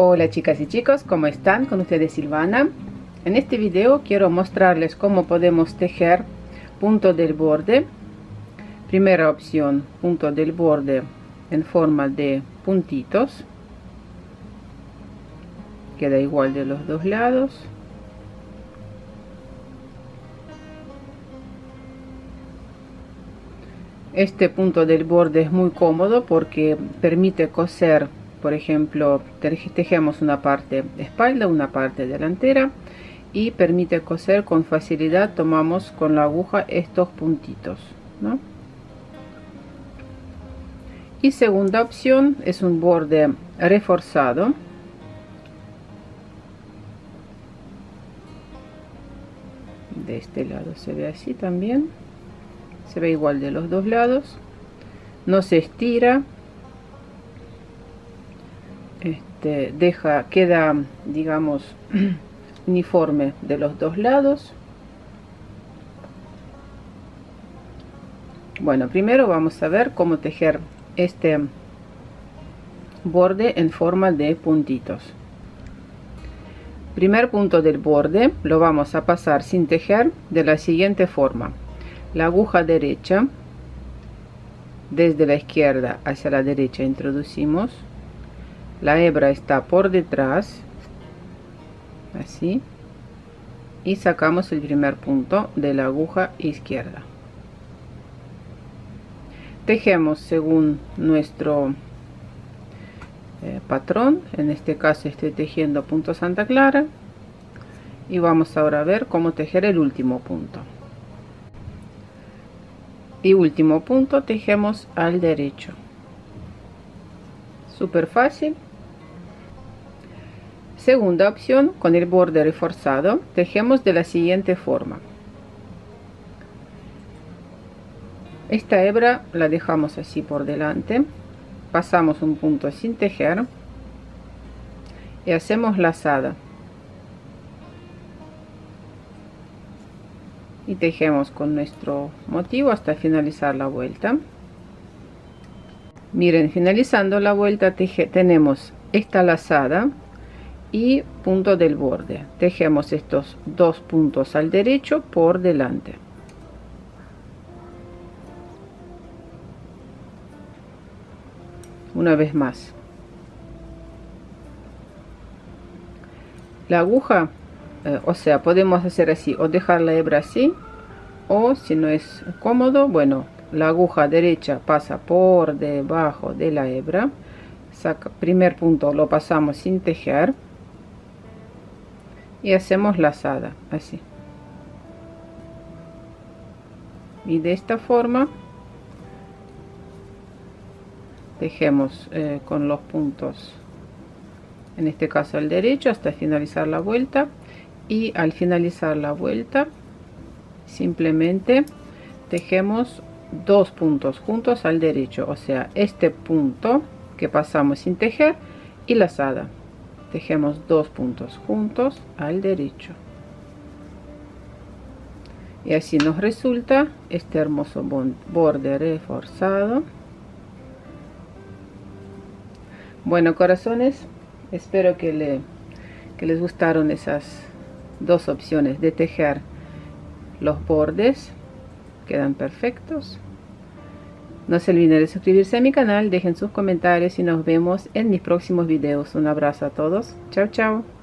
Hola chicas y chicos, ¿cómo están? Con ustedes Silvana. En este video quiero mostrarles cómo podemos tejer punto del borde. Primera opción, punto del borde en forma de puntitos. Queda igual de los dos lados. Este punto del borde es muy cómodo porque permite coser. Por ejemplo, tejemos una parte espalda, una parte delantera y permite coser con facilidad. Tomamos con la aguja estos puntitos, ¿no? Y segunda opción es un borde reforzado. De este lado se ve así también, se ve igual de los dos lados, no se estira. Queda, digamos, uniforme de los dos lados. Bueno, primero vamos a ver cómo tejer este borde en forma de puntitos. Primer punto del borde lo vamos a pasar sin tejer de la siguiente forma: la aguja derecha, desde la izquierda hacia la derecha introducimos. La hebra está por detrás, así, y sacamos el primer punto de la aguja izquierda. Tejemos según nuestro patrón. En este caso estoy tejiendo punto Santa Clara, y vamos ahora a ver cómo tejer el último punto. Y último punto tejemos al derecho. Súper fácil. Segunda opción, con el borde reforzado tejemos de la siguiente forma. Esta hebra la dejamos así por delante, pasamos un punto sin tejer y hacemos lazada y tejemos con nuestro motivo hasta finalizar la vuelta. Miren, finalizando la vuelta tenemos esta lazada y punto del borde. Tejemos estos dos puntos al derecho por delante. Una vez más. La aguja, o sea, podemos hacer así o dejar la hebra así, o si no es cómodo, bueno, la aguja derecha pasa por debajo de la hebra. Primer punto lo pasamos sin tejer y hacemos lazada así, y de esta forma tejemos con los puntos, en este caso al derecho, hasta finalizar la vuelta. Y al finalizar la vuelta simplemente tejemos dos puntos juntos al derecho, o sea, este punto que pasamos sin tejer y lazada. Tejemos dos puntos juntos al derecho, y así nos resulta este hermoso borde reforzado. Bueno, corazones, espero que les gustaron esas dos opciones de tejer los bordes. Quedan perfectos. No se olviden de suscribirse a mi canal, dejen sus comentarios y nos vemos en mis próximos videos. Un abrazo a todos. Chao, chao.